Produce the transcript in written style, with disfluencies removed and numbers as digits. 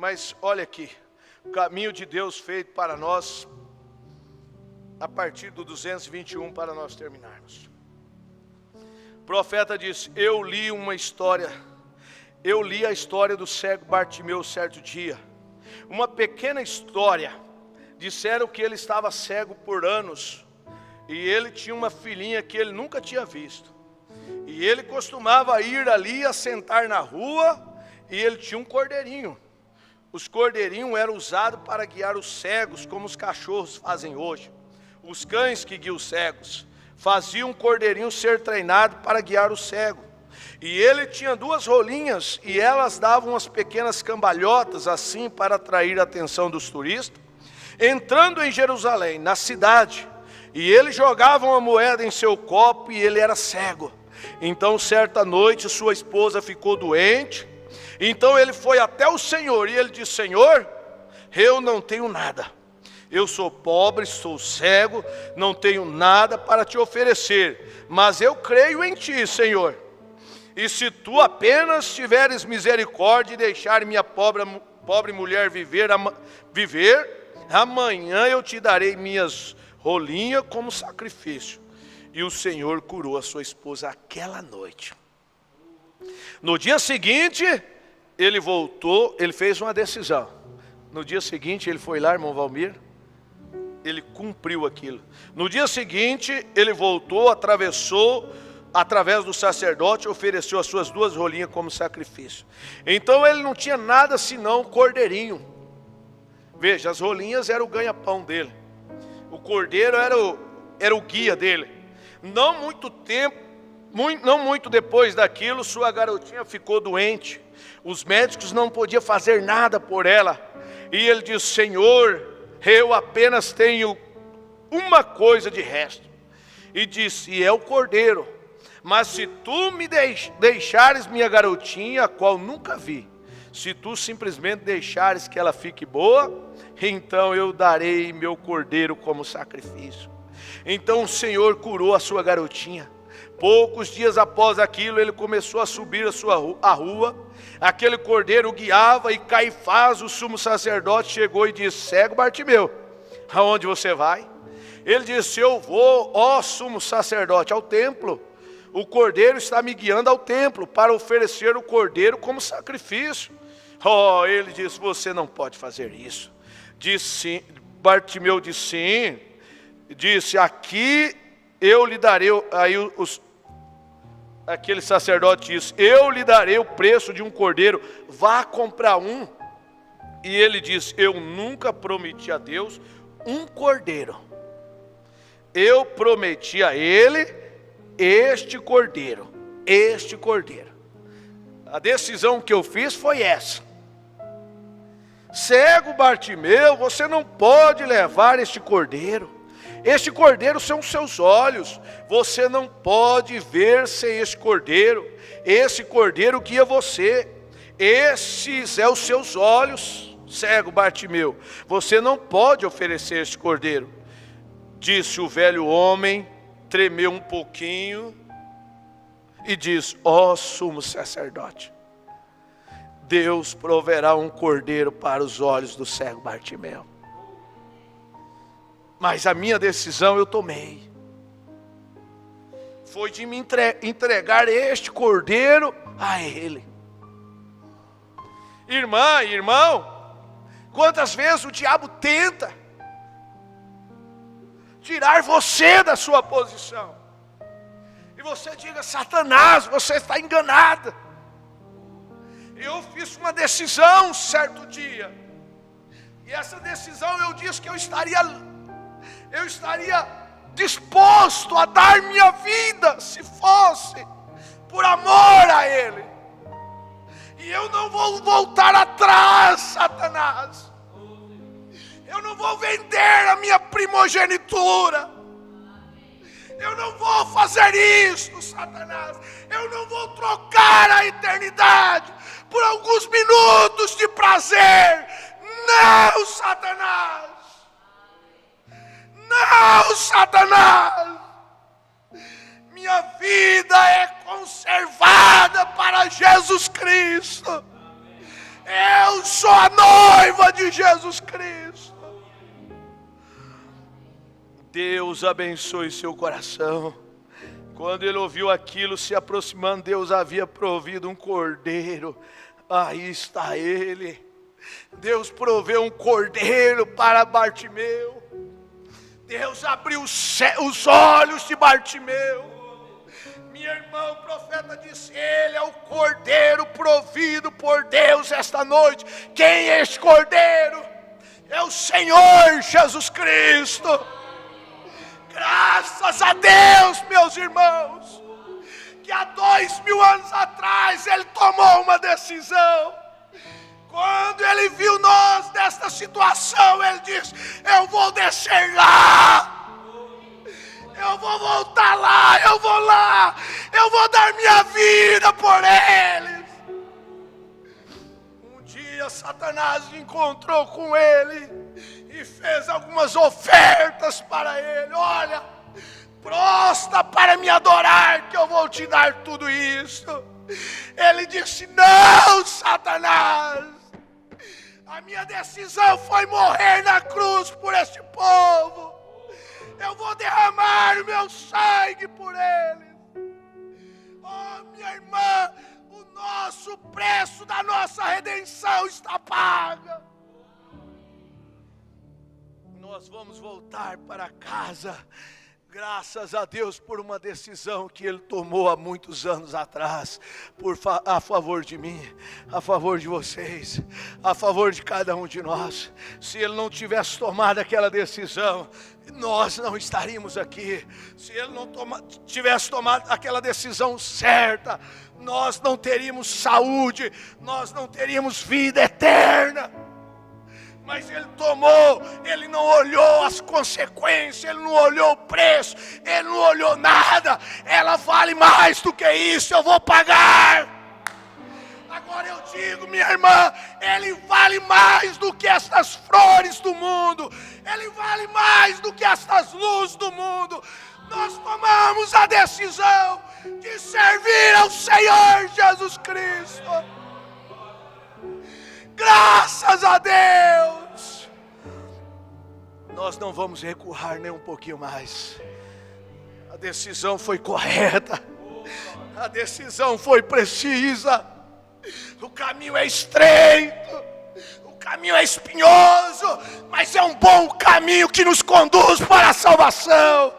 Mas olha aqui, o caminho de Deus feito para nós, a partir do 221, para nós terminarmos. O profeta disse: eu li a história do cego Bartimeu certo dia. Uma pequena história. Disseram que ele estava cego por anos, e ele tinha uma filhinha que ele nunca tinha visto. E ele costumava ir ali a sentar na rua, e ele tinha um cordeirinho. Os cordeirinhos eram usados para guiar os cegos, como os cachorros fazem hoje. Os cães que guiam os cegos faziam um cordeirinho ser treinado para guiar o cego. E ele tinha 2 rolinhas, e elas davam umas pequenas cambalhotas assim para atrair a atenção dos turistas. Entrando em Jerusalém, na cidade, e ele jogava uma moeda em seu copo, e ele era cego. Então certa noite sua esposa ficou doente. Então ele foi até o Senhor, e ele disse: Senhor, eu não tenho nada. Eu sou pobre, sou cego, não tenho nada para te oferecer. Mas eu creio em ti, Senhor. E se tu apenas tiveres misericórdia e deixar minha pobre mulher viver, amanhã eu te darei minhas rolinhas como sacrifício. E o Senhor curou a sua esposa aquela noite. No dia seguinte, ele voltou, ele fez uma decisão. No dia seguinte, ele foi lá, irmão Valmir, ele cumpriu aquilo. No dia seguinte, ele voltou, atravessou, através do sacerdote, ofereceu as suas 2 rolinhas como sacrifício. Então ele não tinha nada senão um cordeirinho. Veja, as rolinhas eram o ganha-pão dele. O cordeiro era o guia dele. Não muito depois daquilo, sua garotinha ficou doente. Os médicos não podiam fazer nada por ela. E ele disse: Senhor, eu apenas tenho uma coisa de resto. E disse: e é o cordeiro. Mas se tu me deixares minha garotinha, a qual nunca vi, se tu simplesmente deixares que ela fique boa, então eu darei meu cordeiro como sacrifício. Então o Senhor curou a sua garotinha. Poucos dias após aquilo, ele começou a subir a rua. Aquele cordeiro guiava, e Caifás, o sumo sacerdote, chegou e disse: cego Bartimeu, aonde você vai? Ele disse: eu vou, ó sumo sacerdote, ao templo. O cordeiro está me guiando ao templo para oferecer o cordeiro como sacrifício. Oh, ele disse: você não pode fazer isso. Disse, Bartimeu disse: sim. Disse: aqui eu lhe darei. Aí aquele sacerdote disse: eu lhe darei o preço de um cordeiro, vá comprar um. E ele disse: eu nunca prometi a Deus um cordeiro. Eu prometi a ele este cordeiro. A decisão que eu fiz foi essa: cego Bartimeu, você não pode levar este cordeiro. Este cordeiro são os seus olhos. Você não pode ver sem este cordeiro. Esse cordeiro guia você. Esses são os seus olhos, cego Bartimeu. Você não pode oferecer este cordeiro. Disse o velho homem, tremeu um pouquinho e disse: ó sumo sacerdote, Deus proverá um cordeiro para os olhos do cego Bartimeu. Mas a minha decisão eu tomei. Foi de me entregar este cordeiro a ele. Irmã, irmão, quantas vezes o diabo tenta tirar você da sua posição. E você diga: Satanás, você está enganada. Eu fiz uma decisão certo dia. E essa decisão eu disse que eu estaria disposto a dar minha vida, se fosse por amor a Ele. E eu não vou voltar atrás, Satanás. Eu não vou vender a minha primogenitura. Eu não vou fazer isso, Satanás. Eu não vou trocar a eternidade por alguns minutos de prazer. Não, Satanás. Não, Satanás. Minha vida é conservada para Jesus Cristo. Eu Eu sou a noiva de Jesus Cristo. Deus abençoe seu coração. Quando ele ouviu aquilo se aproximando, Deus havia provido um cordeiro. Aí está ele. Deus proveu um cordeiro para Bartimeu. Deus abriu os olhos de Bartimeu. Minha irmã, o profeta disse: ele é o cordeiro provido por Deus esta noite. Quem é este cordeiro? É o Senhor Jesus Cristo. Graças a Deus, meus irmãos, que há 2000 anos atrás ele tomou uma decisão. Quando ele viu nós nesta situação, ele disse: eu vou descer lá, eu vou voltar lá, eu vou lá, eu vou dar minha vida por eles. Um dia Satanás encontrou com ele e fez algumas ofertas para ele. Olha, prostra para me adorar, que eu vou te dar tudo isso. Ele disse: não, Satanás, a minha decisão foi morrer na cruz por este povo. Eu vou derramar o meu sangue por eles. Oh, minha irmã, o nosso preço da nossa redenção está paga. Nós vamos voltar para casa, graças a Deus por uma decisão que ele tomou há muitos anos atrás, a favor de mim, a favor de vocês, a favor de cada um de nós. Se ele não tivesse tomado aquela decisão, nós não estaríamos aqui. Se ele não tivesse tomado aquela decisão certa, nós não teríamos saúde, nós não teríamos vida eterna. Mas ele tomou, ele não olhou as consequências, ele não olhou o preço, ele não olhou nada. Ela vale mais do que isso, eu vou pagar. Agora eu digo, minha irmã, ele vale mais do que estas flores do mundo, ele vale mais do que estas luzes do mundo. Nós tomamos a decisão de servir ao Senhor Jesus Cristo. Graças a Deus, nós não vamos recuar nem um pouquinho mais. A decisão foi correta, a decisão foi precisa. O caminho é estreito, o caminho é espinhoso, mas é um bom caminho que nos conduz para a salvação.